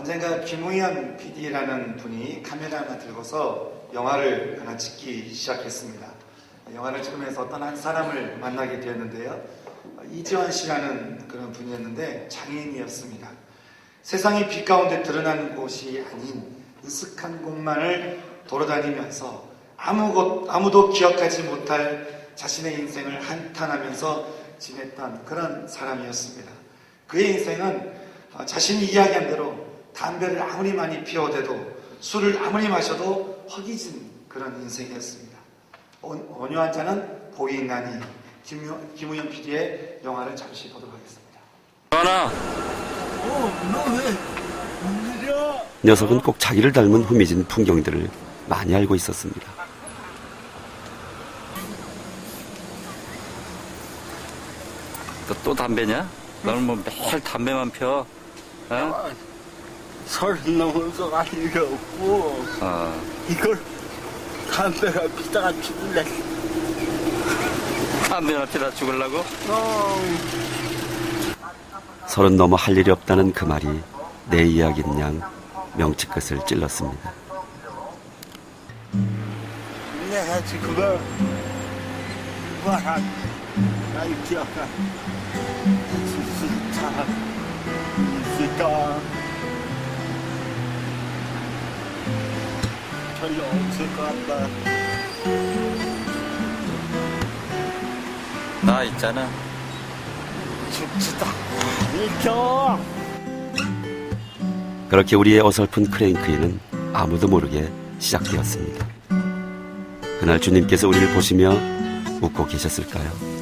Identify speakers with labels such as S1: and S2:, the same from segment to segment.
S1: 언젠가 김우현 PD라는 분이 카메라 하나 들고서 영화를 하나 찍기 시작했습니다. 영화를 찍으면서 어떤 한 사람을 만나게 되었는데요. 이지원 씨라는 그런 분이었는데 장애인이었습니다. 세상이 빛 가운데 드러나는 곳이 아닌 으슥한 곳만을 돌아다니면서 아무도 기억하지 못할 자신의 인생을 한탄하면서 지냈던 그런 사람이었습니다. 그의 인생은 자신이 이야기한 대로 담배를 아무리 많이 피워대도 술을 아무리 마셔도 허기진 그런 인생이었습니다. 온유한 자는 복이 있나니. 김우현 PD의 영화를 잠시 보도록 하겠습니다.
S2: 전화.
S3: 너 왜? 웬일이야?
S4: 녀석은 꼭 자기를 닮은 후미진 풍경들을 많이 알고 있었습니다.
S2: 너 또 담배냐? 너는 뭐 매일 담배만 펴? 어?
S3: 30 넘어서 갈 일이 없고 이걸 담배가 피다가 죽을래.
S2: 담배나 피다 죽으려고?
S4: 30 넘어 할 일이 없다는 그 말이 내 이야기인 양 명치 끝을 찔렀습니다.
S3: 내가 지금 말한 날 기억나. 진짜 있을까? 별로 없을 것 같다.
S2: 나 있잖아.
S3: 죽지도 않을겨.
S4: 그렇게 우리의 어설픈 크랭크인은 아무도 모르게 시작되었습니다. 그날 주님께서 우리를 보시며 웃고 계셨을까요?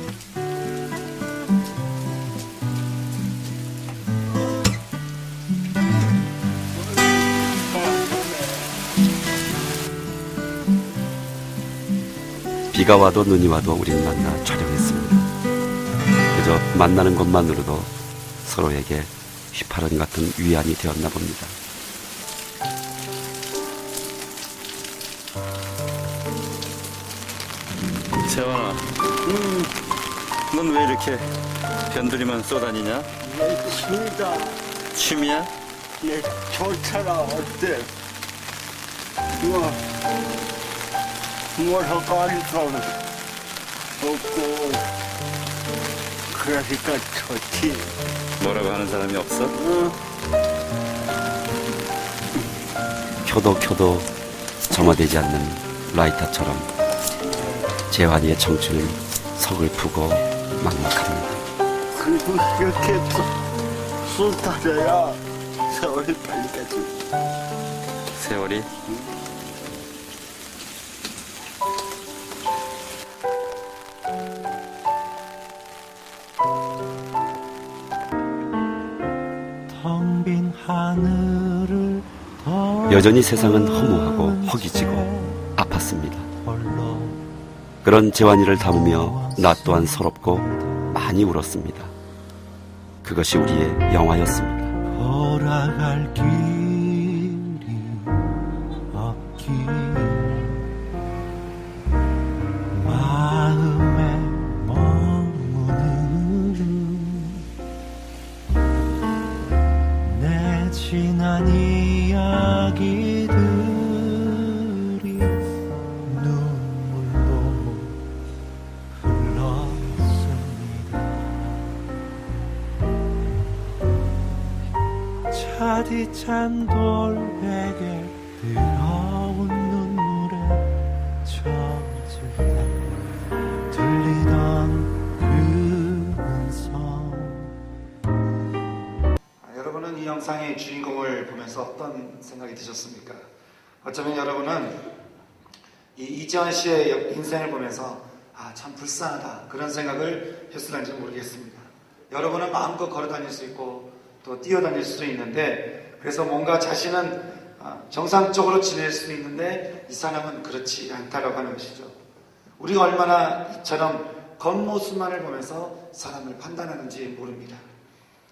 S4: 비가 와도 눈이 와도 우리는 만나 촬영했습니다. 그저 만나는 것만으로도 서로에게 휘파람 같은 위안이 되었나 봅니다.
S2: 재원아, 넌 왜 이렇게 변두리만 쏘다니냐?
S3: 내 취미다.
S2: 취미야?
S3: 내 좋잖아. 어때? 뭘 하고 하니까 없고 그러니까 좋지.
S2: 뭐라고 하는 사람이 없어?
S4: 켜도 점화되지 않는 라이터처럼 재환이의 청춘은 서글프고 막막합니다.
S3: 그리고 이렇게 쏟아져야 세월이 빨리 가지.
S2: 세월이?
S4: 여전히 세상은 허무하고 허기지고 아팠습니다. 그런 재환이를 담으며 나 또한 서럽고 많이 울었습니다. 그것이 우리의 영화였습니다.
S5: 돌아갈 길이 없기 마음에 머무는 내 지난 이야기들이 눈물로 흘렀습니다. 차디찬 돌베개 뜨거운 눈물에 젖을 때 들리던 그 음성.
S1: 여러분은 이 영상의 주인공을 보면서 어떤 생각이 드셨습니까? 어쩌면 여러분은 이 이지원 씨의 인생을 보면서 참 불쌍하다 그런 생각을 했을는지 모르겠습니다. 여러분은 마음껏 걸어 다닐 수 있고 또 뛰어다닐 수도 있는데, 그래서 뭔가 자신은 정상적으로 지낼 수 있는데 이 사람은 그렇지 않다라고 하는 것이죠. 우리가 얼마나 이처럼 겉모습만을 보면서 사람을 판단하는지 모릅니다.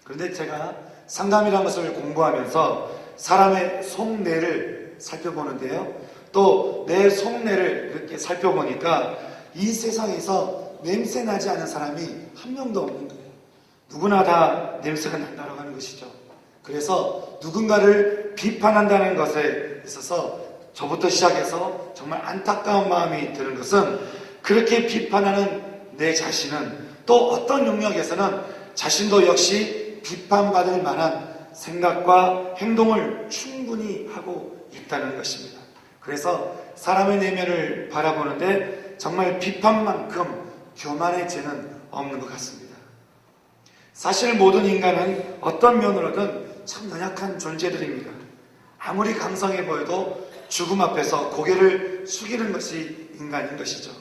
S1: 그런데 제가 상담이라는 것을 공부하면서 사람의 속내를 살펴보는데요, 또 내 속내를 이렇게 살펴보니까 이 세상에서 냄새 나지 않은 사람이 한 명도 없는 거예요. 누구나 다 냄새가 난다고 하는 것이죠. 그래서 누군가를 비판한다는 것에 있어서 저부터 시작해서 정말 안타까운 마음이 드는 것은 그렇게 비판하는 내 자신은 또 어떤 영역에서는 자신도 역시 비판받을 만한 생각과 행동을 충분히 하고 있다는 것입니다. 그래서 사람의 내면을 바라보는데 정말 비판만큼 교만의 죄는 없는 것 같습니다. 사실 모든 인간은 어떤 면으로든 참 연약한 존재들입니다. 아무리 강성해 보여도 죽음 앞에서 고개를 숙이는 것이 인간인 것이죠.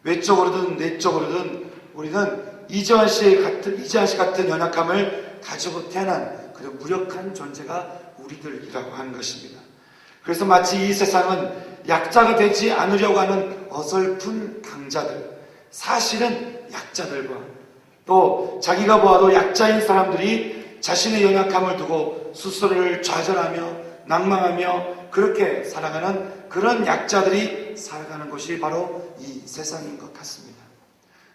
S1: 외적으로든 내적으로든 우리는 이재환 씨 같은 연약함을 가지고 태어난 그런 무력한 존재가 우리들이라고 하는 것입니다. 그래서 마치 이 세상은 약자가 되지 않으려고 하는 어설픈 강자들, 사실은 약자들과 또 자기가 보아도 약자인 사람들이 자신의 연약함을 두고 스스로를 좌절하며 낭망하며 그렇게 살아가는 그런 약자들이 살아가는 곳이 바로 이 세상인 것 같습니다.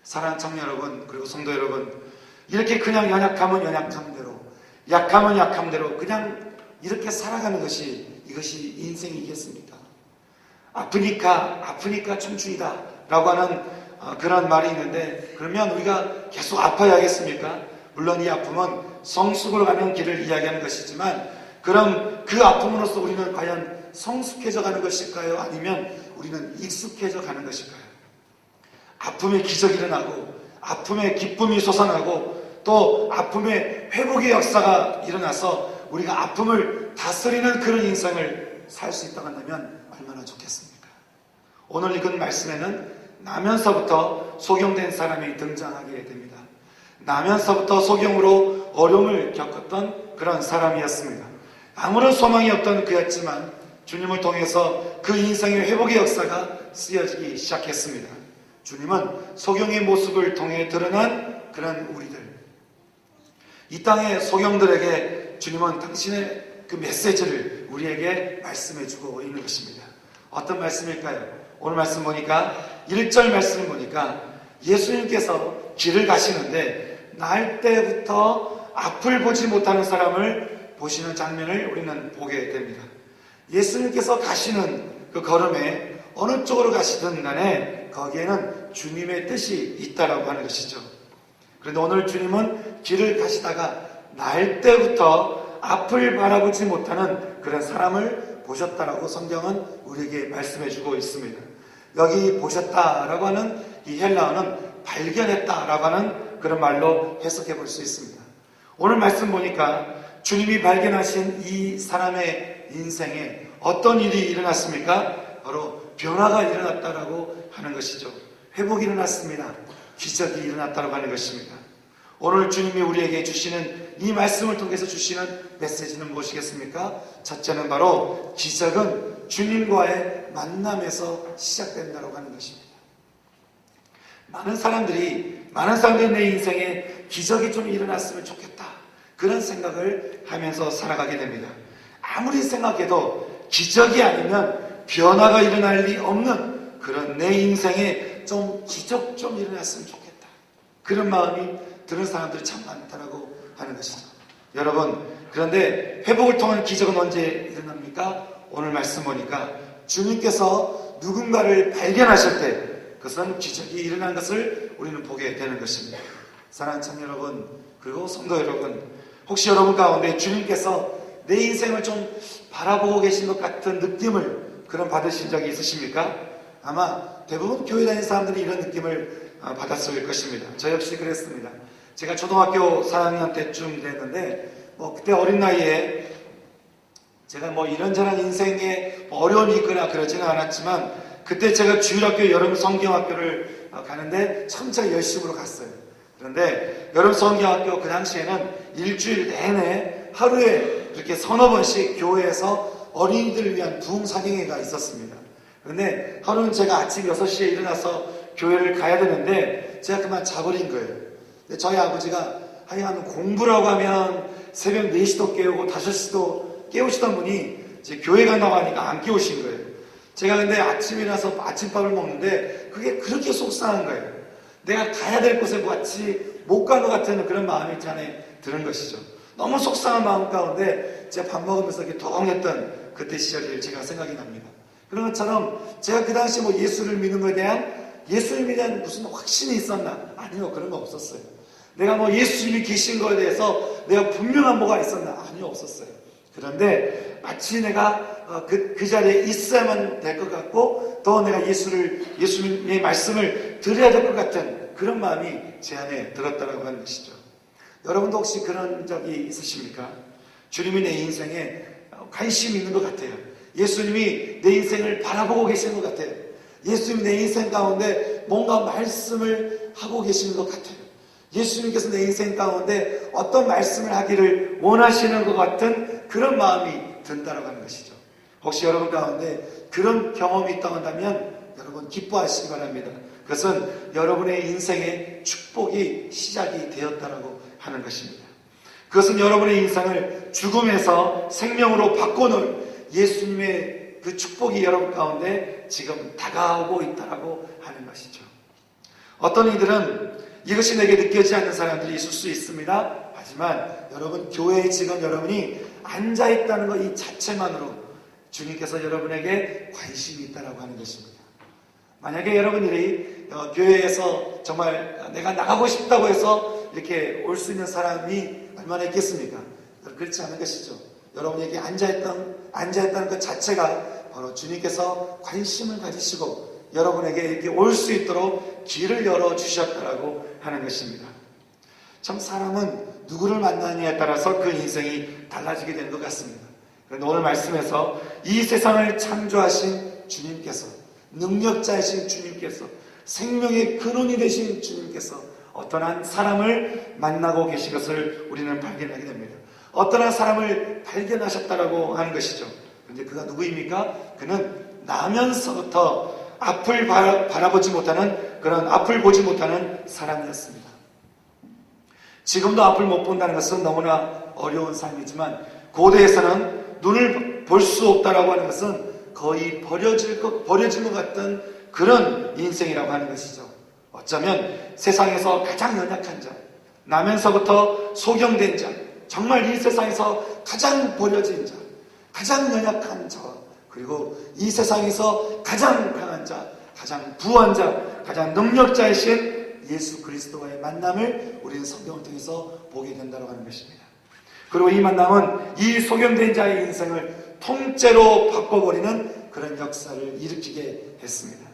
S1: 사랑하는 청년 여러분, 그리고 성도 여러분, 이렇게 그냥 연약하면 연약함대로, 약하면 약함대로 그냥 이렇게 살아가는 것이 이것이 인생이겠습니까? 아프니까 춤춘이다 라고 하는 그런 말이 있는데, 그러면 우리가 계속 아파야겠습니까? 물론 이 아픔은 성숙으로 가는 길을 이야기하는 것이지만, 그럼 그 아픔으로써 우리는 과연 성숙해져 가는 것일까요? 아니면 우리는 익숙해져 가는 것일까요? 아픔의 기적이 일어나고 아픔의 기쁨이 솟아나고 또 아픔의 회복의 역사가 일어나서 우리가 아픔을 다스리는 그런 인생을 살 수 있다고 한다면 얼마나 좋겠습니까? 오늘 읽은 말씀에는 나면서부터 소경된 사람이 등장하게 됩니다. 나면서부터 소경으로 어려움을 겪었던 그런 사람이었습니다. 아무런 소망이 없던 그였지만 주님을 통해서 그 인생의 회복의 역사가 쓰여지기 시작했습니다. 주님은 소경의 모습을 통해 드러난 그런 우리들, 이 땅의 소경들에게 주님은 당신의 그 메시지를 우리에게 말씀해주고 있는 것입니다. 어떤 말씀일까요? 오늘 말씀 보니까 1절 말씀을 보니까 예수님께서 길을 가시는데 날 때부터 앞을 보지 못하는 사람을 보시는 장면을 우리는 보게 됩니다. 예수님께서 가시는 그 걸음에 어느 쪽으로 가시든 간에 거기에는 주님의 뜻이 있다라고 하는 것이죠. 그런데 오늘 주님은 길을 가시다가 날 때부터 앞을 바라보지 못하는 그런 사람을 보셨다라고 성경은 우리에게 말씀해주고 있습니다. 여기 보셨다라고 하는 이 헬라어는 발견했다라고 하는 그런 말로 해석해 볼 수 있습니다. 오늘 말씀 보니까 주님이 발견하신 이 사람의 인생에 어떤 일이 일어났습니까? 바로 변화가 일어났다라고 하는 것이죠. 회복이 일어났습니다. 기적이 일어났다라고 하는 것입니다. 오늘 주님이 우리에게 주시는 이 말씀을 통해서 주시는 메시지는 무엇이겠습니까? 첫째는 바로 기적은 주님과의 만남에서 시작된다고 하는 것입니다. 많은 사람들이 내 인생에 기적이 좀 일어났으면 좋겠다, 그런 생각을 하면서 살아가게 됩니다. 아무리 생각해도 기적이 아니면 변화가 일어날 리 없는 그런 내 인생에 좀 기적 좀 일어났으면 좋겠다, 그런 마음이 드는 사람들이 참 많다라고 하는 것이죠. 여러분, 그런데 회복을 통한 기적은 언제 일어납니까? 오늘 말씀 보니까 주님께서 누군가를 발견하실 때 그것은 기적이 일어난 것을 우리는 보게 되는 것입니다. 사랑하는 청년 여러분, 그리고 성도 여러분, 혹시 여러분 가운데 주님께서 내 인생을 좀 바라보고 계신 것 같은 느낌을 그런 받으신 적이 있으십니까? 아마 대부분 교회 다니는 사람들이 이런 느낌을 받았을 것입니다. 저 역시 그랬습니다. 제가 초등학교 4학년 때쯤 됐는데 그때 어린 나이에 제가 이런저런 인생에 어려움이 있거나 그러지는 않았지만 그때 제가 주일학교 여름 성경학교를 가는데 참 제가 열심으로 갔어요. 그런데 여름 성경학교 그 당시에는 일주일 내내 하루에 이렇게 서너 번씩 교회에서 어린이들을 위한 부흥사경회가 있었습니다. 그런데 하루는 제가 아침 6시에 일어나서 교회를 가야 되는데 제가 그만 자버린 거예요. 근데 저희 아버지가 하여간 공부라고 하면 새벽 4시도 깨우고 5시도 깨우시던 분이 이제 교회 간다고 하니까 안 깨우신 거예요. 제가 근데 아침에 일어나서 아침밥을 먹는데 그게 그렇게 속상한 거예요. 내가 가야 될 곳에 마치 못 간 것 같은 그런 마음이 제 안에 드는 것이죠. 너무 속상한 마음 가운데 제가 밥 먹으면서 이렇게 동했던 그때 시절을 제가 생각이 납니다. 그런 것처럼 제가 그 당시 뭐 예수를 믿는 것에 대한 예수님에 대한 무슨 확신이 있었나? 아니요, 그런 거 없었어요. 내가 뭐 예수님이 계신 거에 대해서 내가 분명한 뭐가 있었나? 아니요, 없었어요. 그런데 마치 내가 그 자리에 있어야만 될 것 같고 또 내가 예수님의 말씀을 들어야 될 것 같은 그런 마음이 제 안에 들었다고 하는 것이죠. 여러분도 혹시 그런 적이 있으십니까? 주님이 내 인생에 관심이 있는 것 같아요. 예수님이 내 인생을 바라보고 계시는 것 같아요. 예수님이 내 인생 가운데 뭔가 말씀을 하고 계시는 것 같아요. 예수님께서 내 인생 가운데 어떤 말씀을 하기를 원하시는 것 같은 그런 마음이 든다고 하는 것이죠. 혹시 여러분 가운데 그런 경험이 있다고 한다면 여러분 기뻐하시기 바랍니다. 그것은 여러분의 인생의 축복이 시작이 되었다고 하는 것입니다. 그것은 여러분의 인생을 죽음에서 생명으로 바꿔놓을 예수님의 그 축복이 여러분 가운데 지금 다가오고 있다고 하는 것이죠. 어떤 이들은 이것이 내게 느껴지지 않는 사람들이 있을 수 있습니다. 하지만 여러분 교회에 지금 여러분이 앉아있다는 것 이 자체만으로 주님께서 여러분에게 관심이 있다고 하는 것입니다. 만약에 여러분들이 교회에서 정말 내가 나가고 싶다고 해서 이렇게 올 수 있는 사람이 얼마나 있겠습니까? 그렇지 않은 것이죠. 여러분에게 앉아있다는 것 자체가 바로 주님께서 관심을 가지시고 여러분에게 이렇게 올 수 있도록 길을 열어주셨다고 하는 것입니다. 참 사람은 누구를 만나느냐에 따라서 그 인생이 달라지게 되는 것 같습니다. 그런데 오늘 말씀에서 이 세상을 창조하신 주님께서, 능력자이신 주님께서, 생명의 근원이 되신 주님께서 어떤 한 사람을 만나고 계신 것을 우리는 발견하게 됩니다. 어떤 한 사람을 발견하셨다라고 하는 것이죠. 그런데 그가 누구입니까? 그는 나면서부터 앞을 바라보지 못하는 그런 앞을 보지 못하는 사람이었습니다. 지금도 앞을 못 본다는 것은 너무나 어려운 삶이지만 고대에서는 눈을 볼 수 없다라고 하는 것은 거의 버려질 것 같은 그런 인생이라고 하는 것이죠. 어쩌면 세상에서 가장 연약한 자, 나면서부터 소경된 자, 정말 이 세상에서 가장 버려진 자, 가장 연약한 자, 그리고 이 세상에서 가장 강한 자, 가장 부한 자, 가장 능력자이신 예수 그리스도와의 만남을 우리는 성경을 통해서 보게 된다고 하는 것입니다. 그리고 이 만남은 이 소경된 자의 인생을 통째로 바꿔버리는 그런 역사를 일으키게 했습니다.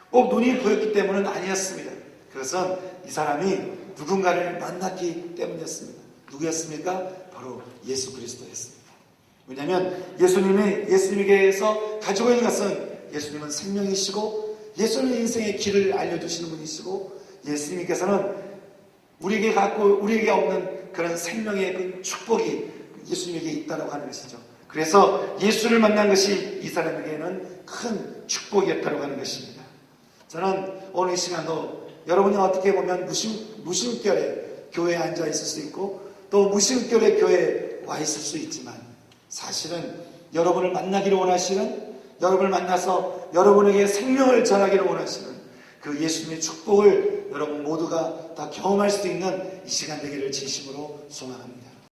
S1: 꼭 눈이 보였기 때문은 아니었습니다. 그것은 이 사람이 누군가를 만났기 때문이었습니다. 누구였습니까? 바로 예수 그리스도였습니다. 왜냐하면 예수님께서 가지고 있는 것은 예수님은 생명이시고 예수님 인생의 길을 알려주시는 분이시고 예수님께서는 우리에게 없는 그런 생명의 그 축복이 예수님에게 있다고 하는 것이죠. 그래서 예수를 만난 것이 이 사람에게는 큰 축복이었다고 하는 것입니다. 저는 오늘 이 시간도 여러분이 어떻게 보면 무심결에 교회에 앉아 있을 수 있고 또 무심결에 교회에 와 있을 수 있지만 사실은 여러분을 만나기를 원하시는, 여러분을 만나서 여러분에게 생명을 전하기를 원하시는 그 예수님의 축복을 여러분 모두가 다 경험할 수 있는 이 시간 되기를 진심으로 소망합니다.